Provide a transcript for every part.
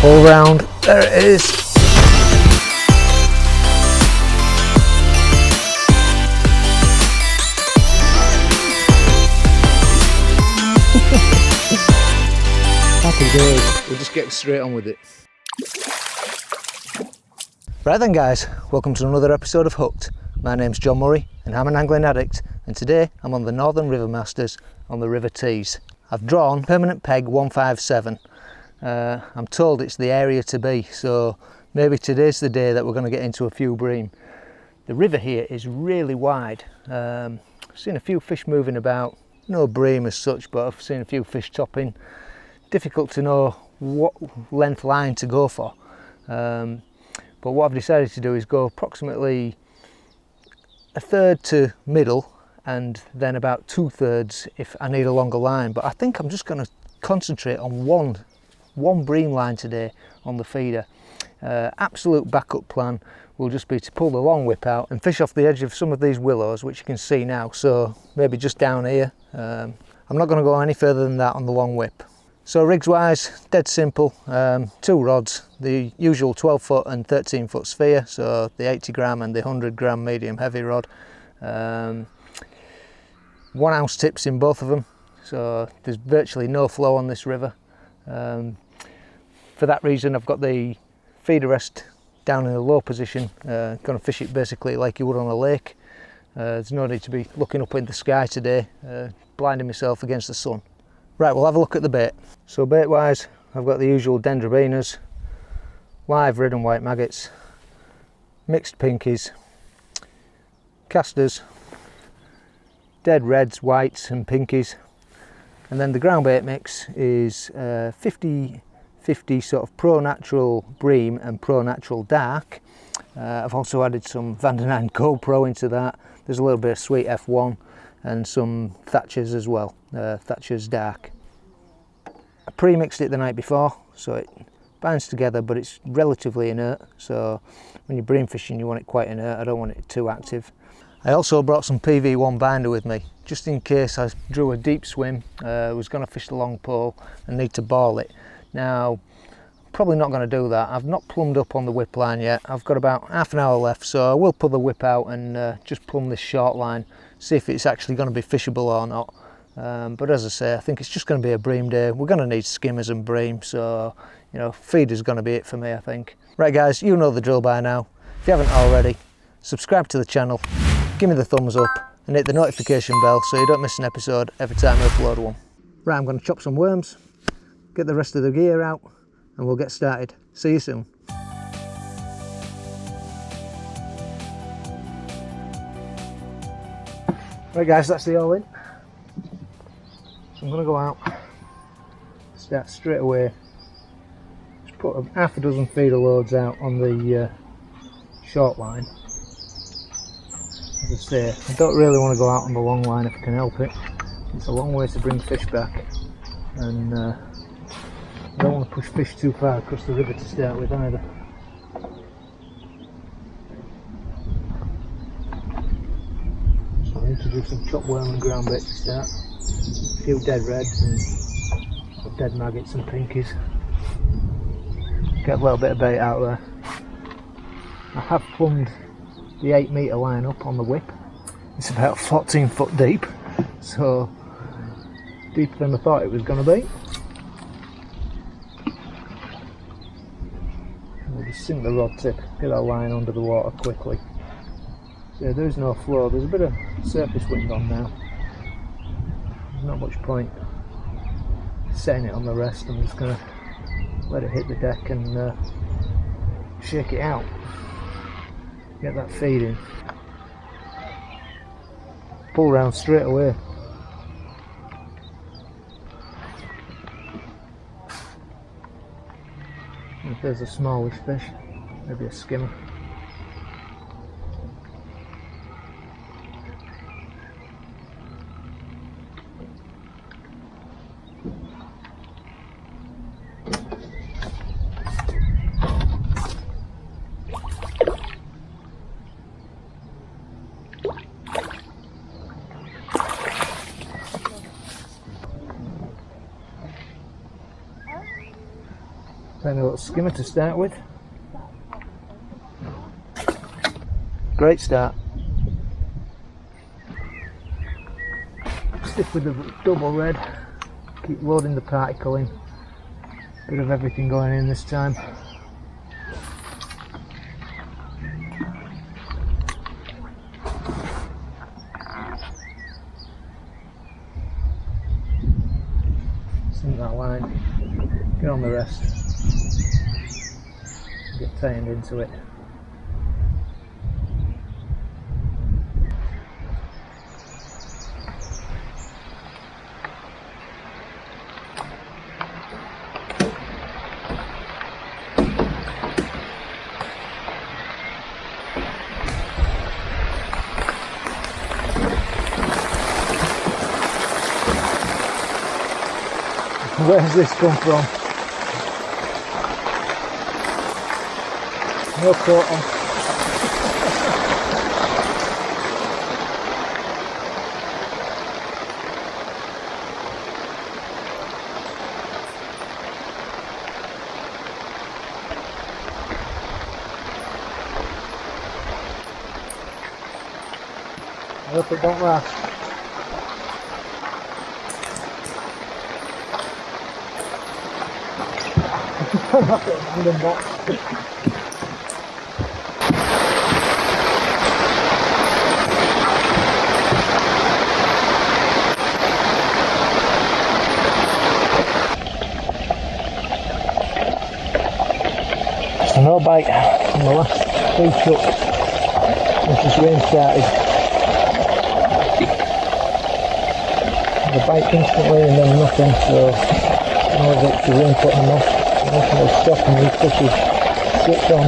Pull round, there it is. Happy days, we're just getting straight on with it. Right then guys, welcome to another episode of Hooked. My name's John Murray and I'm an angling addict, and today I'm on the Northern River Masters on the River Tees. I've drawn permanent peg 157. I'm told it's the area to be, so maybe today's the day that we're going to get into a few bream. The river here is really wide. I've seen a few fish moving about, no bream as such, but I've seen a few fish topping. Difficult to know what length line to go for, but what I've decided to do is go approximately a third to middle and then about 2/3 if I need a longer line. But I think I'm just going to concentrate on one bream line today on the feeder. Absolute backup plan will just be to pull the long whip out and fish off the edge of some of these willows, which you can see now, so maybe just down here. I'm not going to go any further than that on the long whip. So rigs wise, dead simple, 2 rods, the usual 12 foot and 13 foot sphere, so the 80 gram and the 100 gram medium heavy rod. 1 ounce tips in both of them, so there's virtually no flow on this river. For that reason I've got the feeder rest down in a low position, going to fish it basically like you would on a lake. There's no need to be looking up in the sky today, blinding myself against the sun. Right, we'll have a look at the bait. So bait wise, I've got the usual dendrobinas, live red and white maggots, mixed pinkies, casters, dead reds, whites and pinkies, and then the ground bait mix is 50-50 sort of pro natural bream and pro natural dark. I've also added some Van der Nine Gold Pro into that. There's a little bit of sweet F1 and some Thatchers as well, Thatchers dark. I pre-mixed it the night before, so it binds together, but it's relatively inert, so when you're bream fishing you want it quite inert. I don't want it too active. I also brought some PV1 binder with me, just in case I drew a deep swim, was going to fish the long pole and need to ball it. Now, probably not going to do that. I've not plumbed up on the whip line yet. I've got about half an hour left, so I will pull the whip out and just plumb this short line, see if it's actually going to be fishable or not. But as I say, I think it's just going to be a bream day. We're going to need skimmers and bream, so you know, feeder's going to be it for me, I think. Right guys, you know the drill by now. If you haven't already, subscribe to the channel, give me the thumbs up and hit the notification bell so you don't miss an episode every time I upload one. Right, I'm going to chop some worms, get the rest of the gear out and we'll get started. See you soon. Right guys, that's the all in. So I'm going to go out, start straight away, just put half a dozen feeder loads out on the short line. As I say, I don't really want to go out on the long line if I can help it. It's a long way to bring fish back, and I don't want to push fish too far across the river to start with either. So I need to do some chopped worm and ground bait to start. A few dead reds and dead maggots and pinkies. Get a little bit of bait out there. I have plumbed the 8 metre line up on the whip. It's about 14 foot deep, so deeper than I thought it was going to be. We'll just sink the rod tip, get our line under the water quickly. So there is no flow, there's a bit of surface wind on now. There's not much point setting it on the rest. I'm just going to let it hit the deck and shake it out. Get that feed in. Pull round straight away. If there's a smallish fish, maybe a skimmer. Playing a little skimmer to start with. Great start. Stick with the double red. Keep loading the particle in. Bit of everything going in this time. Sink that line. Get on the rest. Get tightened into it. Where's this come from? No coat on. I hope it don't last. So no bite on the last 3 chucks since this rain started. The bite instantly and then nothing, so I was up to rain putting them off. Nothing will stop and these fishes switch on.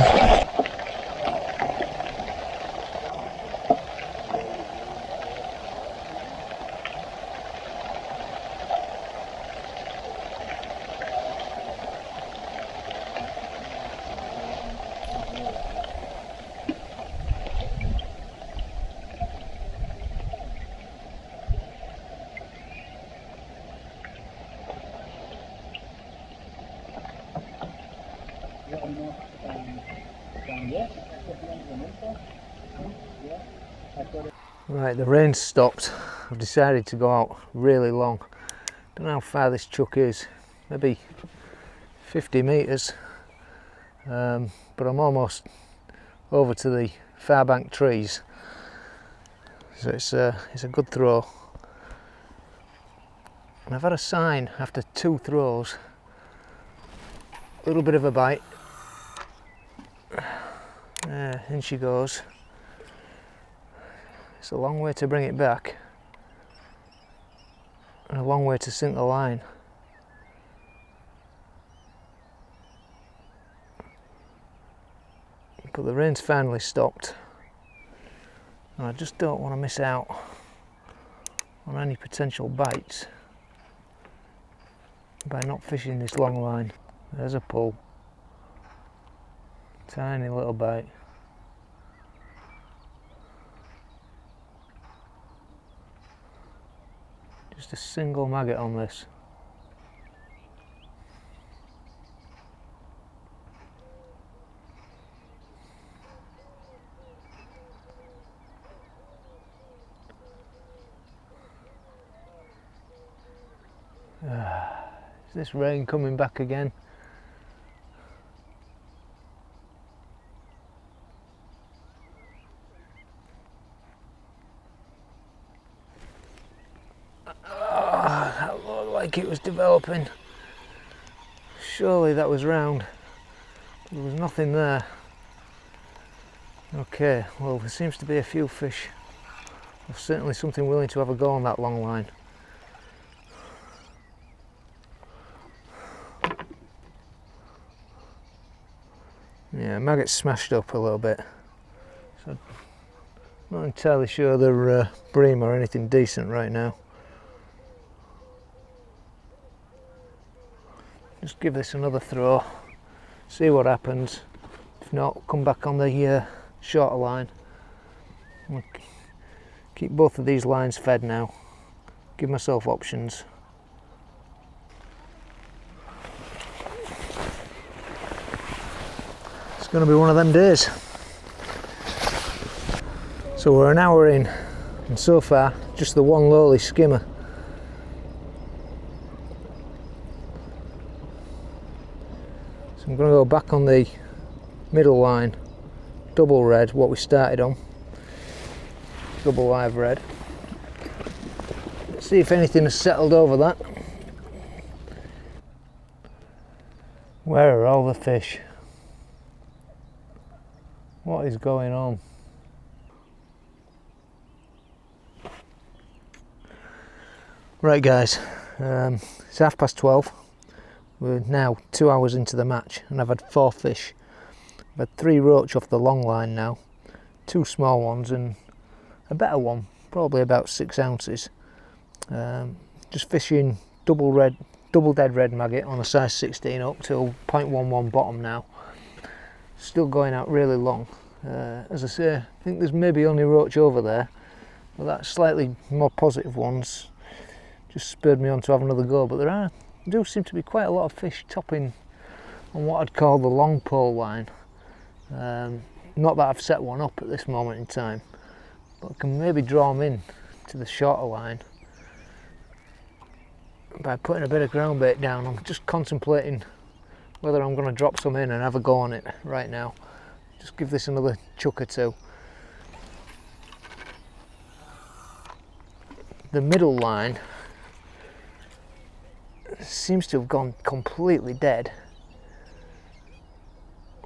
Right, the rain's stopped. I've decided to go out really long. Don't know how far this chuck is, maybe 50 metres, but I'm almost over to the far bank trees, so it's a good throw. And I've had a sign after 2 throws, a little bit of a bite. In she goes. It's a long way to bring it back and a long way to sink the line. But the rain's finally stopped and I just don't want to miss out on any potential bites by not fishing this long line. There's a pull. Tiny little bite. Just a single maggot on this. Is this rain coming back again? That looked like it was developing. Surely that was round. There was nothing there. Okay, well there seems to be a few fish. There's certainly something willing to have a go on that long line. Yeah, maggot's smashed up a little bit. So I'm not entirely sure they're bream or anything decent right now. Just give this another throw, see what happens. If not, come back on the shorter line. We'll keep both of these lines fed now. Give myself options. Gonna be one of them days. So we're an hour in, and so far just the one lowly skimmer. So I'm gonna go back on the middle line, double red, what we started on, double live red. See if anything has settled over that. Where are all the fish? What is going on? Right guys, it's 12:30. We're now 2 hours into the match and I've had 4 fish. I've had 3 roach off the long line now, 2 small ones and a better one, probably about 6 ounces. Just fishing double dead red maggot on a size 16 up till 0.11 bottom now. Still going out really long. As I say, I think there's maybe only roach over there, but that slightly more positive ones just spurred me on to have another go. But there do seem to be quite a lot of fish topping on what I'd call the long pole line. Not that I've set one up at this moment in time, but I can maybe draw them in to the shorter line by putting a bit of ground bait down. I'm just contemplating whether I'm going to drop some in and have a go on it right now. Just give this another chuck or two. The middle line seems to have gone completely dead,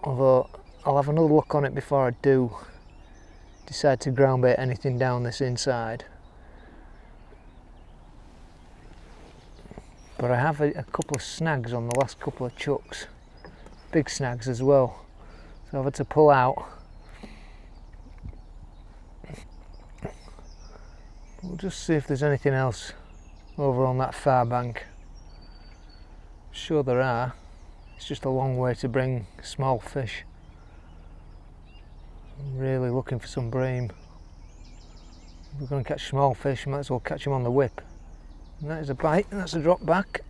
although I'll have another look on it before I do decide to ground bait anything down this inside. But I have a couple of snags on the last couple of chucks, big snags as well, so I've had to pull out. We'll just see if there's anything else over on that far bank. I'm sure there are, it's just a long way to bring small fish. I'm really looking for some bream. If we're going to catch small fish, we might as well catch them on the whip. And that is a bite, and that's a drop back.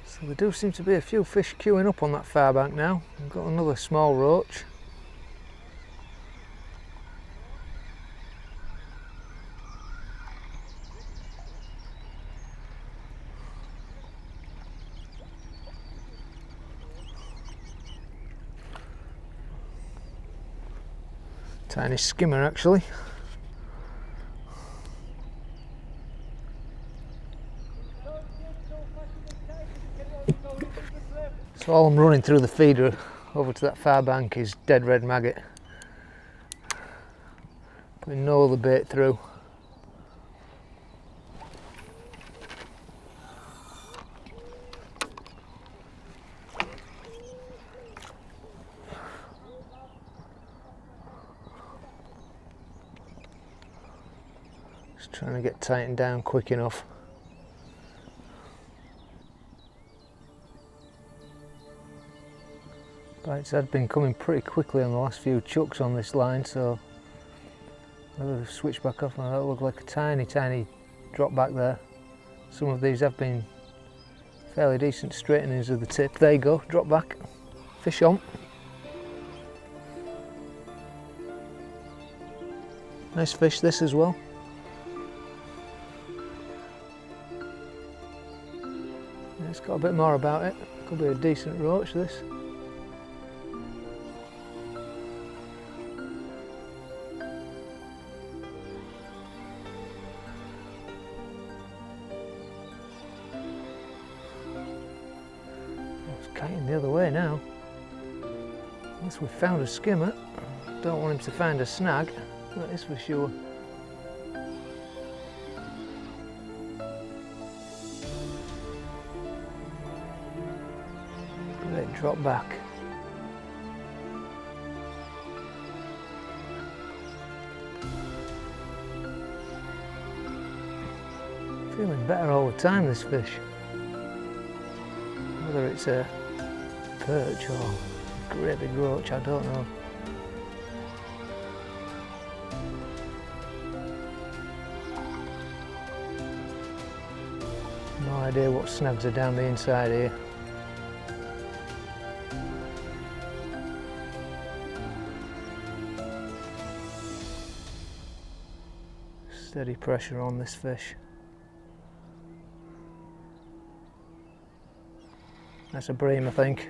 So there do seem to be a few fish queuing up on that far bank now. We've got another small roach. Tiny skimmer actually. So all I'm running through the feeder over to that far bank is dead red maggot. Putting no other bait through. Trying to get tightened down quick enough. Bites had been coming pretty quickly on the last few chucks on this line, so I'll switch back off, and that looked like a tiny drop back there. Some of these have been fairly decent straightenings of the tip. There you go, drop back, fish on. Nice fish this as well. It's got a bit more about it. Could be a decent roach this. It's kiting the other way now. Unless we've found a skimmer. Don't want him to find a snag, that is for sure. Drop back. Feeling better all the time, this fish. Whether it's a perch or a great big roach, I don't know. idea what snags are down the inside here. Steady pressure on this fish. That's a bream, I think.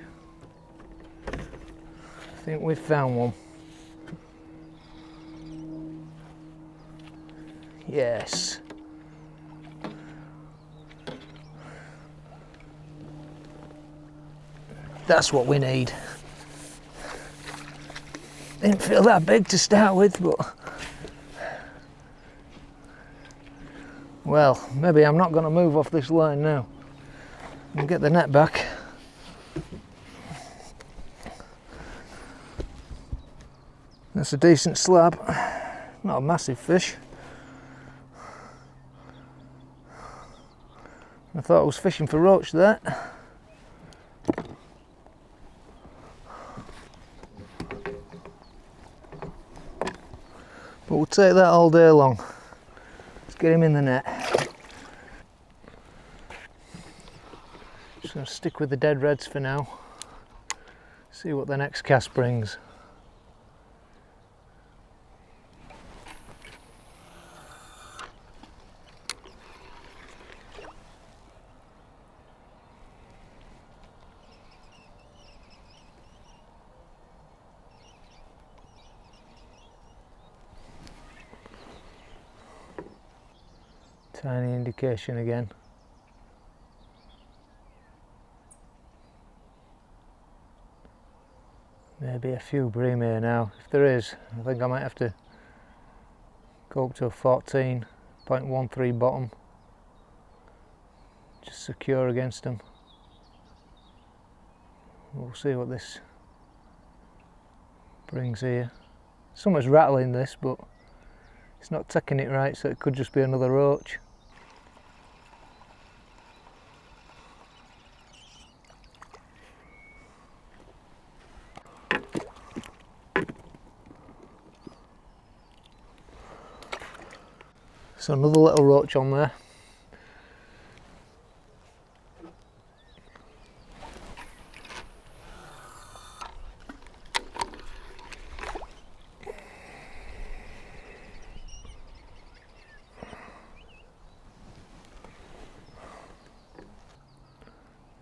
I think we've found one. Yes. That's what we need. Didn't feel that big to start with, but well, maybe I'm not going to move off this line now and get the net back. That's a decent slab, not a massive fish. I thought I was fishing for roach there. But we'll take that all day long. Let's get him in the net. Just going to stick with the dead reds for now. See what the next cast brings. Tiny indication again. Maybe a few bream here now. If there is, I think I might have to go up to a 14.13 bottom. Just secure against them. We'll see what this brings here. Something's rattling this, but it's not taking it right, so it could just be another roach. So another little roach on there.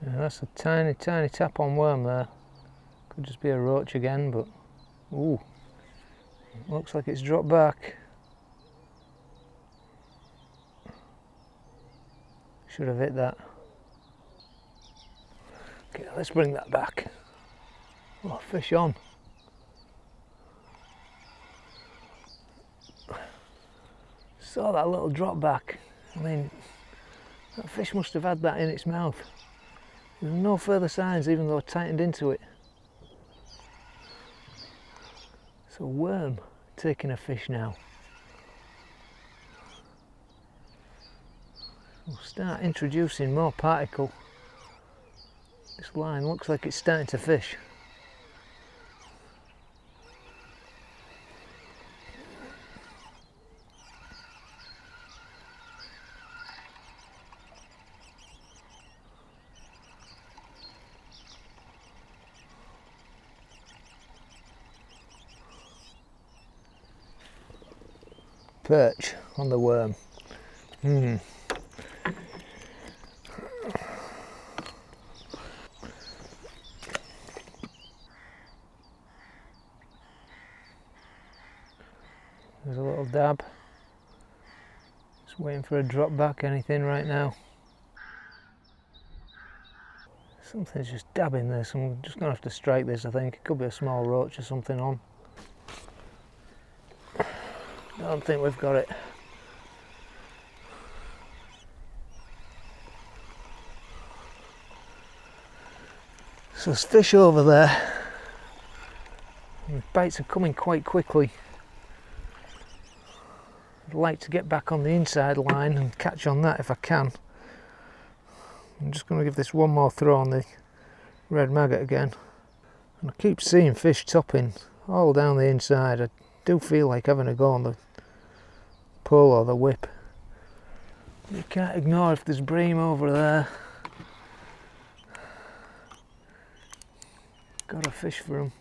Yeah, that's a tiny tap on worm there. Could just be a roach again, but ooh, looks like it's dropped back. Should have hit that. Okay, let's bring that back. Oh, fish on. Saw that little drop back. I mean, that fish must have had that in its mouth. There's no further signs, even though I tightened into it. It's a worm taking a fish now. We'll start introducing more particle. This line looks like it's starting to fish. Perch on the worm. There's a little dab. Just waiting for a drop back, anything right now. Something's just dabbing this. I'm just going to have to strike this, I think. It could be a small roach or something on. I don't think we've got it. So there's fish over there. And the bites are coming quite quickly. I'd like to get back on the inside line and catch on that if I can. I'm just going to give this one more throw on the red maggot again. And I keep seeing fish topping all down the inside. I do feel like having a go on the pole or the whip. You can't ignore if there's bream over there. Got a fish for them.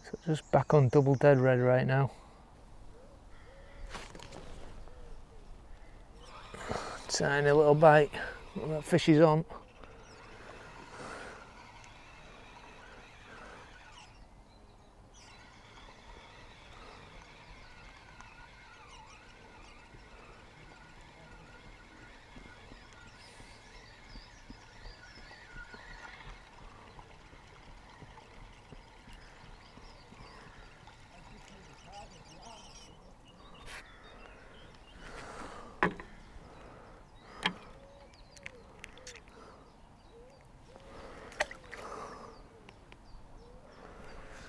So just back on double dead red right now. Tiny little bite. Well, that fish is on.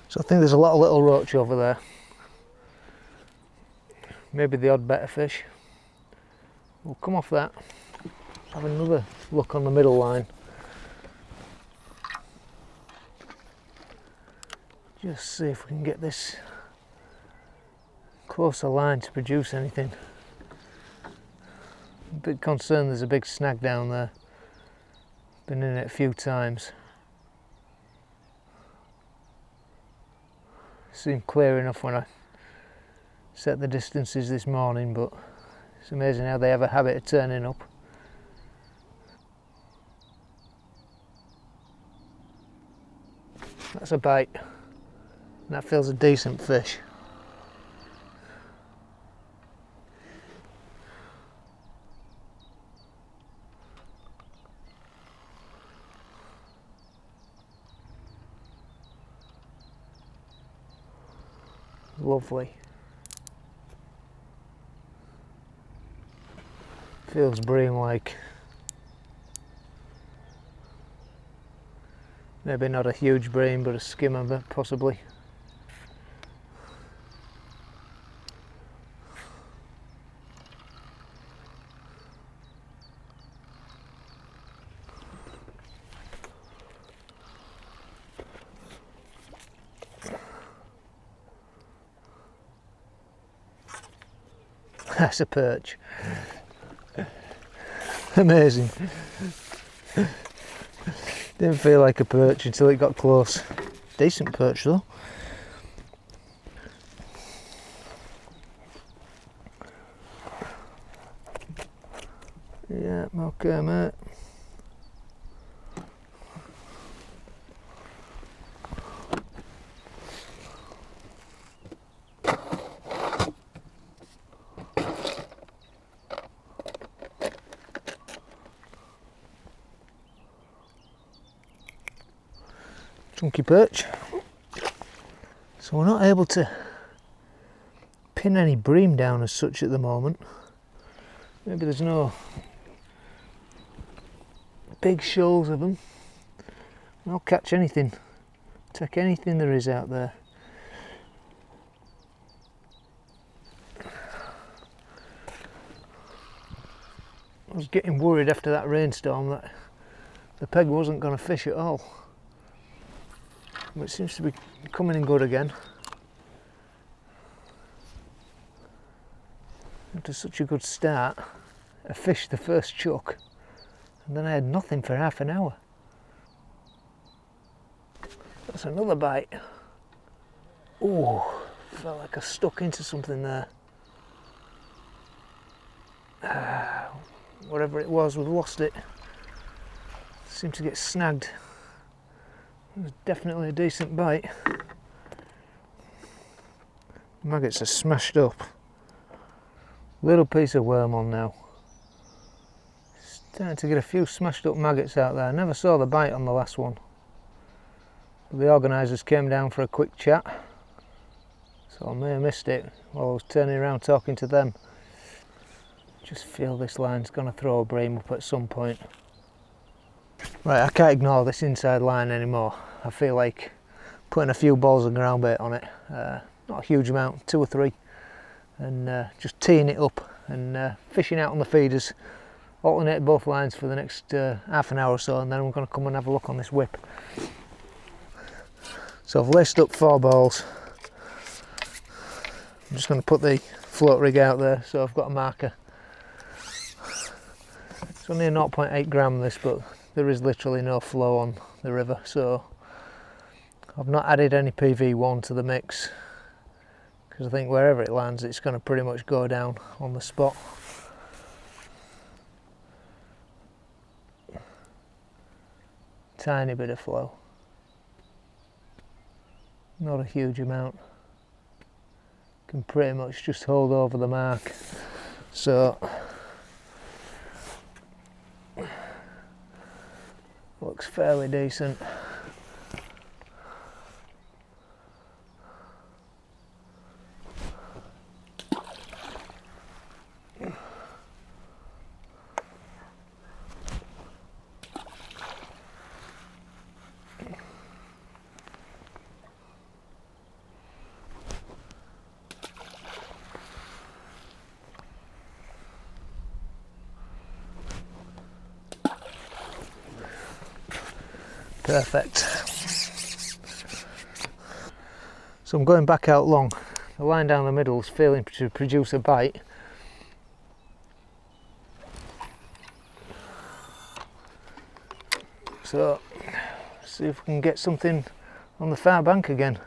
So I think there's a lot of little roach over there. Maybe the odd better fish. We'll come off that. Have another look on the middle line. Just see if we can get this closer line to produce anything. I'm a bit concerned there's a big snag down there. Been in it a few times. Seemed clear enough when I set the distances this morning, but it's amazing how they have a habit of turning up. That's a bite. That feels a decent fish. Lovely. Feels bream like. Maybe not a huge bream, but a skimmer possibly. That's a perch. Amazing. Didn't feel like a perch until it got close. Decent perch though. Yeah, okay mate. Chunky perch. So we're not able to pin any bream down as such at the moment. Maybe there's no big shoals of them. I'll catch anything, take anything there is out there. I was getting worried after that rainstorm that the peg wasn't going to fish at all. But it seems to be coming in good again. After such a good start, I fished the first chuck and then I had nothing for half an hour. That's another bite. Ooh, felt like I stuck into something there. Whatever it was, we've lost it. Seemed to get snagged. It was definitely a decent bite. Maggots are smashed up. Little piece of worm on now. Starting to get a few smashed up maggots out there. I never saw the bite on the last one. But the organisers came down for a quick chat, so I may have missed it while I was turning around talking to them. Just feel this line's going to throw a bream up at some point. Right, I can't ignore this inside line anymore. I feel like putting a few balls of ground bait on it. Not a huge amount, 2 or 3. and just teeing it up and fishing out on the feeders, alternate both lines for the next half an hour or so, and then I'm going to come and have a look on this whip. So I've laced up 4 balls. I'm just going to put the float rig out there so I've got a marker. It's only a 0.8 gram this, but there is literally no flow on the river, so I've not added any PV1 to the mix because I think wherever it lands it's going to pretty much go down on the spot. Tiny bit of flow, not a huge amount, can pretty much just hold over the mark, so looks fairly decent. Perfect. So I'm going back out long. The line down the middle is failing to produce a bite. So see if we can get something on the far bank again.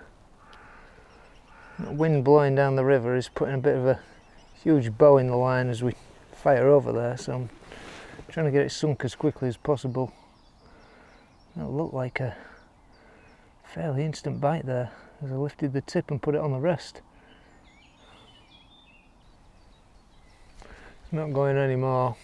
The wind blowing down the river is putting a bit of a huge bow in the line as we fire over there, so I'm trying to get it sunk as quickly as possible. It'll look like a fairly instant bite there as I lifted the tip and put it on the rest. It's not going anymore.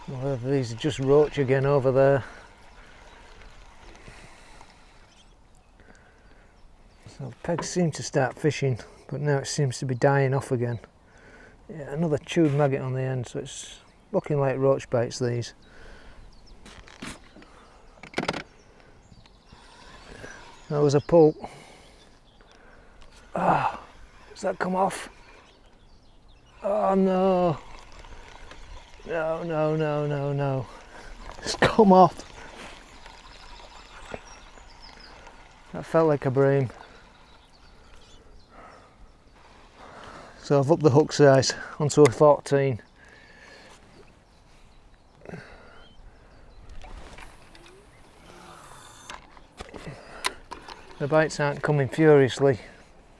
Whether these are just roach again over there. So the pegs seem to start fishing, but now it seems to be dying off again. Yeah, another chewed maggot on the end, so it's looking like roach bites, these. That was a pull. Ah, does that come off? Oh no. No, no, no, no, no. It's come off. That felt like a bream. So I've upped the hook size onto a 14. The bites aren't coming furiously,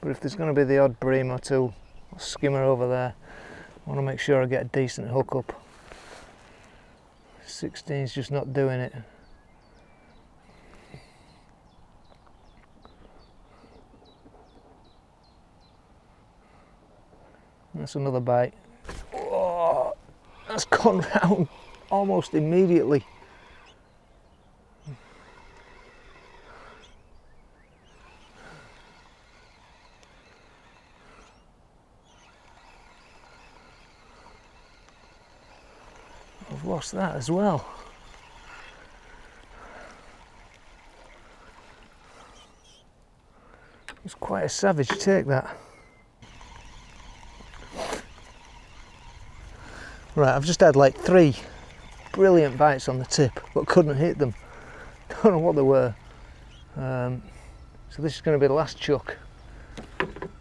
but if there's going to be the odd bream or two, or skimmer over there, I want to make sure I get a decent hook up. 16's just not doing it. That's another bite. Oh, that's gone round almost immediately. I've lost that as well. It's quite a savage take, that. Right, I've just had like 3 brilliant bites on the tip, but couldn't hit them. Don't know what they were. So this is going to be the last chuck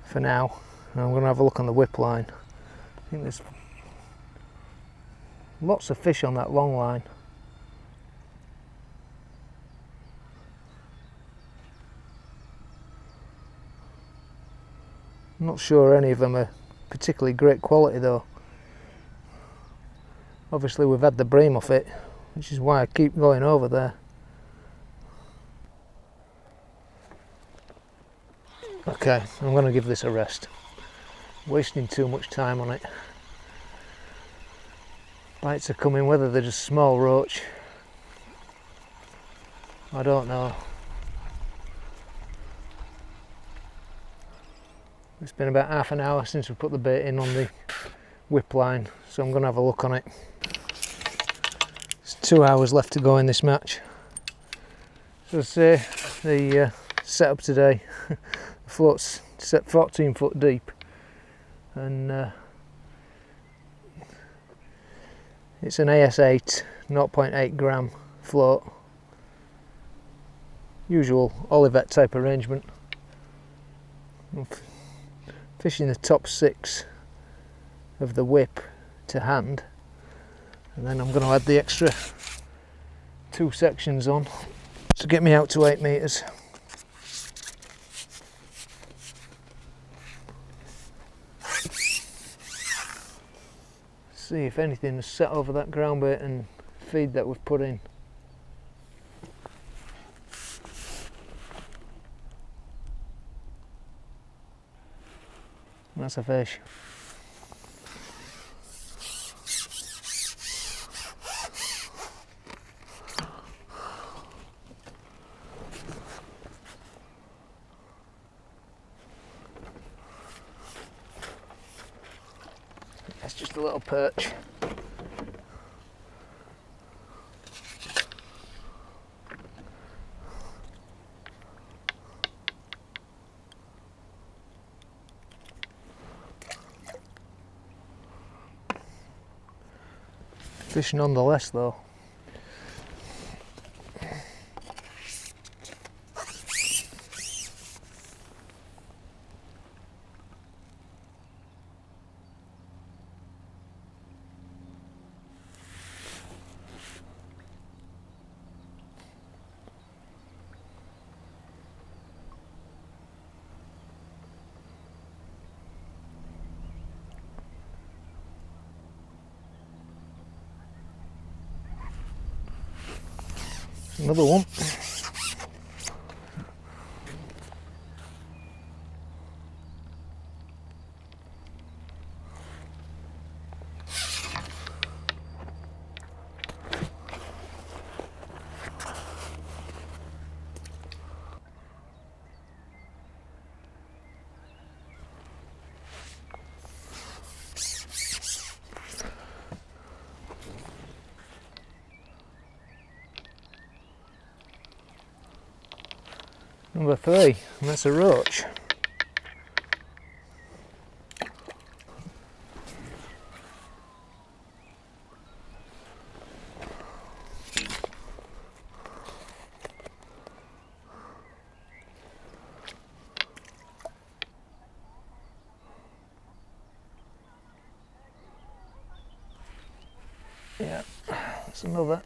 for now. And I'm going to have a look on the whip line. I think there's lots of fish on that long line. I'm not sure any of them are particularly great quality though. Obviously we've had the bream off it, which is why I keep going over there. Okay, I'm going to give this a rest. Wasting too much time on it. Bites are coming, whether they're just small roach, I don't know. It's been about half an hour since we put the bait in on the whip line, so I'm going to have a look on it. It's 2 hours left to go in this match. So say the setup today, the float's set 14 foot deep, and it's an AS8 0.8 gram float, usual Olivet type arrangement. I'm fishing the top 6 of the whip to hand, and then I'm going to add the extra 2 sections on to get me out to 8 metres. See if anything is set over that ground bait and feed that we've put in. That's a fish. That's just a little perch. Fish nonetheless though. Another one. Number 3, and that's a roach. Yeah, that's another.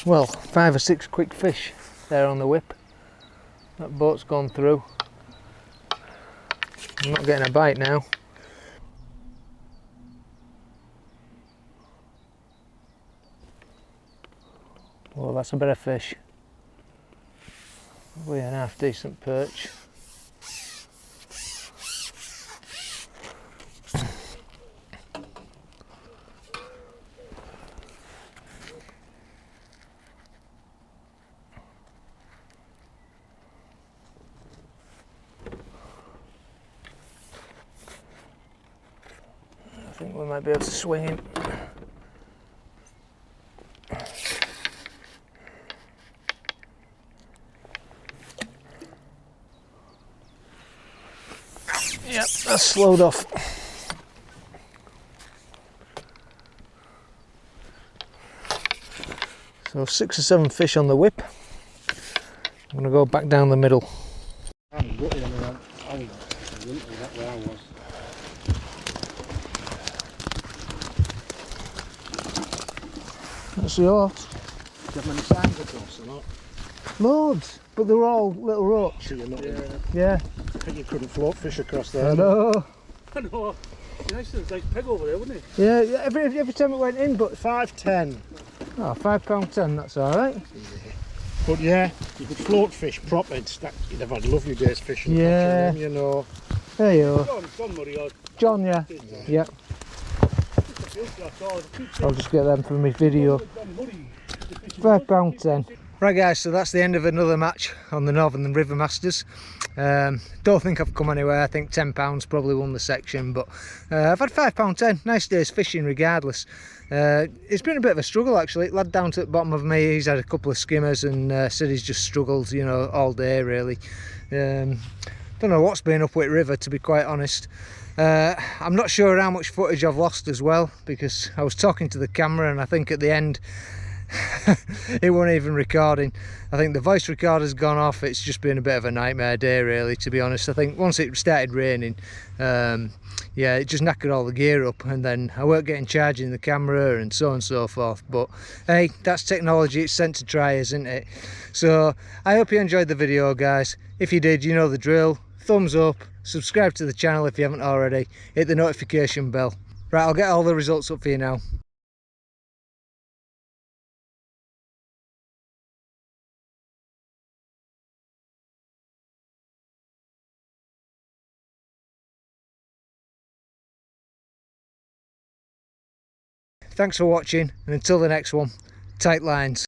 Well, 5 or 6 quick fish there on the whip. That boat's gone through. I'm not getting a bite now. Well, that's a better fish. Probably an half decent perch. we might be able to swing him. Yep, that's slowed off. So 6 or 7 fish on the whip. I'm going to go back down the middle. That's yours. Do you have many signs across or not? Loads, but they're all little ropes. Yeah. I think you couldn't float fish across there. I know. I know. Nice to like peg over there, wouldn't it? Yeah, every time it went in, but £5.10. oh, £5.10, that's alright. But yeah, you could float fish proper. You'd have had lovely days fishing. Yeah. Them, you know. There you are. John Murray, or John, yeah. Yeah. I'll just get them for my video. £5.10. Right guys, so that's the end of another match on the Northern River Masters. Don't think I've come anywhere. I think £10 probably won the section, but I've had £5.10. Nice day's fishing regardless. It's been a bit of a struggle actually. Lad down to the bottom of me, he's had a couple of skimmers and said he's just struggled, you know, all day really. Don't know what's been up with River, to be quite honest. I'm not sure how much footage I've lost as well, because I was talking to the camera and I think at the end it wasn't even recording. I think the voice recorder's gone off. It's just been a bit of a nightmare day really, to be honest. I think once it started raining, yeah, it just knackered all the gear up, and then I weren't getting charging the camera and so on and so forth. But hey, that's technology, it's sent to try, isn't it? So I hope you enjoyed the video guys. If you did, you know the drill. Thumbs up, subscribe to the channel if you haven't already, hit the notification bell. Right, I'll get all the results up for you now. Thanks for watching, and until the next one, tight lines.